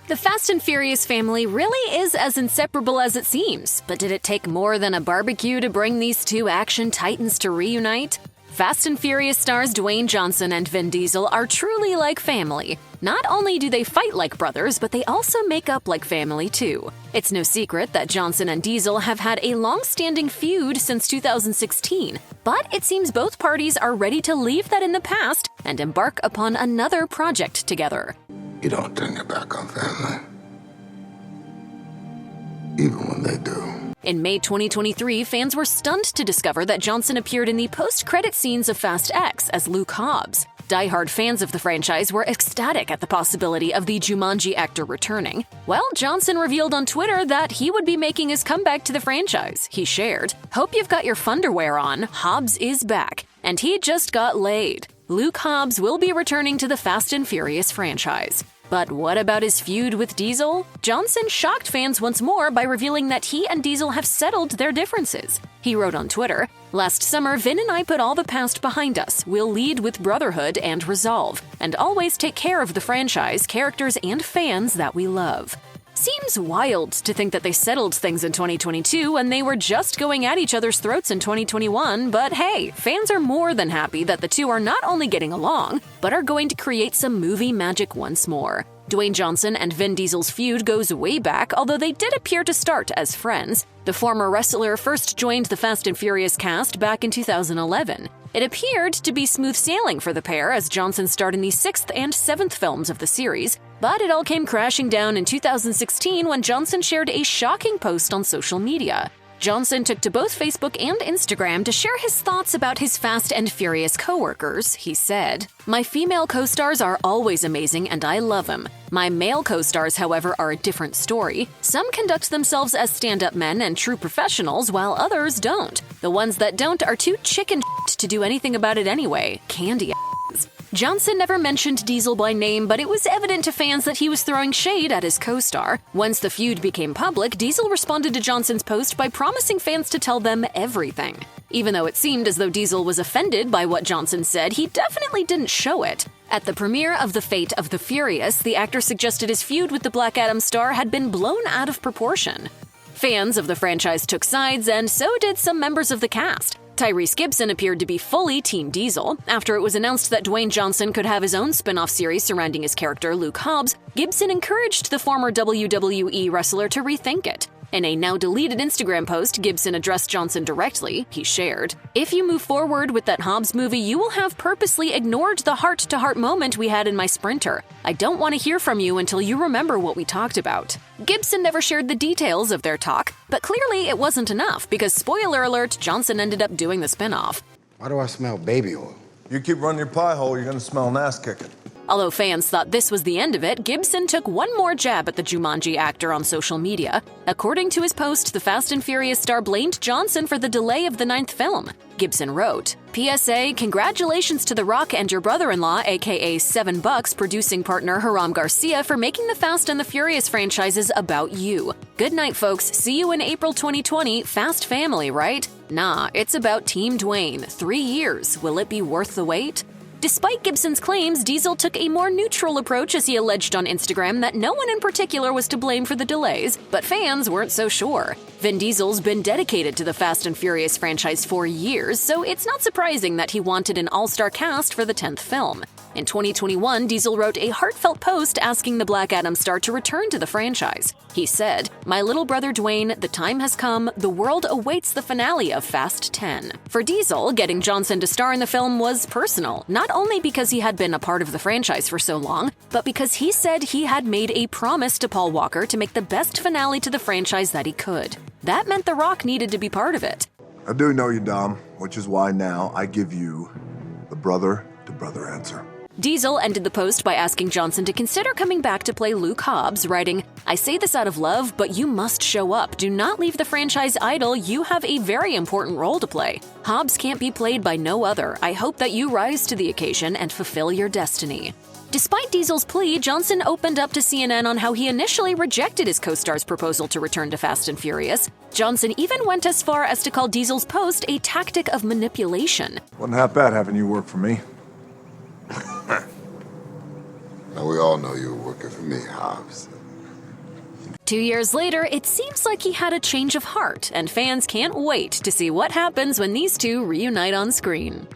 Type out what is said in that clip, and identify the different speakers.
Speaker 1: The Fast and Furious family really is as inseparable as it seems, but did it take more than a barbecue to bring these two action titans to reunite? Fast and Furious stars Dwayne Johnson and Vin Diesel are truly like family. Not only do they fight like brothers, but they also make up like family too. It's no secret that Johnson and Diesel have had a long-standing feud since 2016, but it seems both parties are ready to leave that in the past and embark upon another project together.
Speaker 2: You don't turn your back on family, even when they do.
Speaker 1: In May 2023, fans were stunned to discover that Johnson appeared in the post-credit scenes of Fast X as Luke Hobbs. Die-hard fans of the franchise were ecstatic at the possibility of the Jumanji actor returning. Well, Johnson revealed on Twitter that he would be making his comeback to the franchise. He shared, "Hope you've got your funderwear on, Hobbs is back." And he just got laid. Luke Hobbs will be returning to the Fast and Furious franchise. But what about his feud with Diesel? Johnson shocked fans once more by revealing that he and Diesel have settled their differences. He wrote on Twitter, "Last summer, Vin and I put all the past behind us. We'll lead with brotherhood and resolve, and always take care of the franchise, characters, and fans that we love." Seems wild to think that they settled things in 2022 when they were just going at each other's throats in 2021, but hey, fans are more than happy that the two are not only getting along, but are going to create some movie magic once more. Dwayne Johnson and Vin Diesel's feud goes way back, although they did appear to start as friends. The former wrestler first joined the Fast and Furious cast back in 2011. It appeared to be smooth sailing for the pair as Johnson starred in the 6th and 7th films of the series, but it all came crashing down in 2016 when Johnson shared a shocking post on social media. Johnson took to both Facebook and Instagram to share his thoughts about his Fast and Furious co-workers. He said, "My female co-stars are always amazing and I love them. My male co-stars, however, are a different story. Some conduct themselves as stand-up men and true professionals, while others don't. The ones that don't are too chicken to do anything about it anyway. Candy." Johnson never mentioned Diesel by name, but it was evident to fans that he was throwing shade at his co-star. Once the feud became public, Diesel responded to Johnson's post by promising fans to tell them everything. Even though it seemed as though Diesel was offended by what Johnson said, he definitely didn't show it. At the premiere of The Fate of the Furious, the actor suggested his feud with the Black Adam star had been blown out of proportion. Fans of the franchise took sides, and so did some members of the cast. Tyrese Gibson appeared to be fully Team Diesel. After it was announced that Dwayne Johnson could have his own spin-off series surrounding his character Luke Hobbs, Gibson encouraged the former WWE wrestler to rethink it. In a now-deleted Instagram post, Gibson addressed Johnson directly. He shared, "If you move forward with that Hobbs movie, you will have purposely ignored the heart-to-heart moment we had in my Sprinter. I don't want to hear from you until you remember what we talked about." Gibson never shared the details of their talk, but clearly it wasn't enough because, spoiler alert, Johnson ended up doing the spin-off.
Speaker 2: Why do I smell baby oil?
Speaker 3: You keep running your pie hole, you're gonna smell an ass kicking.
Speaker 1: Although fans thought this was the end of it, Gibson took one more jab at the Jumanji actor on social media. According to his post, the Fast and Furious star blamed Johnson for the delay of the 9th film. Gibson wrote, "PSA, congratulations to The Rock and your brother-in-law, aka $7 producing partner Hiram Garcia, for making the Fast and the Furious franchises about you. Good night, folks. See you in April 2020. Fast family, right? Nah, it's about Team Dwayne. 3 years. Will it be worth the wait?" Despite Gibson's claims, Diesel took a more neutral approach as he alleged on Instagram that no one in particular was to blame for the delays, but fans weren't so sure. Vin Diesel's been dedicated to the Fast and Furious franchise for years, so it's not surprising that he wanted an all-star cast for the 10th film. In 2021, Diesel wrote a heartfelt post asking the Black Adam star to return to the franchise. He said, "My little brother Dwayne, the time has come. The world awaits the finale of Fast 10. For Diesel, getting Johnson to star in the film was personal, not only because he had been a part of the franchise for so long, but because he said he had made a promise to Paul Walker to make the best finale to the franchise that he could. That meant The Rock needed to be part of it."
Speaker 3: I do know you, Dom, which is why now I give you the brother-to-brother answer.
Speaker 1: Diesel ended the post by asking Johnson to consider coming back to play Luke Hobbs, writing, "I say this out of love, but you must show up. Do not leave the franchise idle. You have a very important role to play. Hobbs can't be played by no other. I hope that you rise to the occasion and fulfill your destiny." Despite Diesel's plea, Johnson opened up to CNN on how he initially rejected his co-star's proposal to return to Fast and Furious. Johnson even went as far as to call Diesel's post a tactic of manipulation.
Speaker 3: Wasn't half bad having you work for me.
Speaker 2: Now, we all know you were working for me, Hobbs.
Speaker 1: 2 years later, it seems like he had a change of heart, and fans can't wait to see what happens when these two reunite on screen.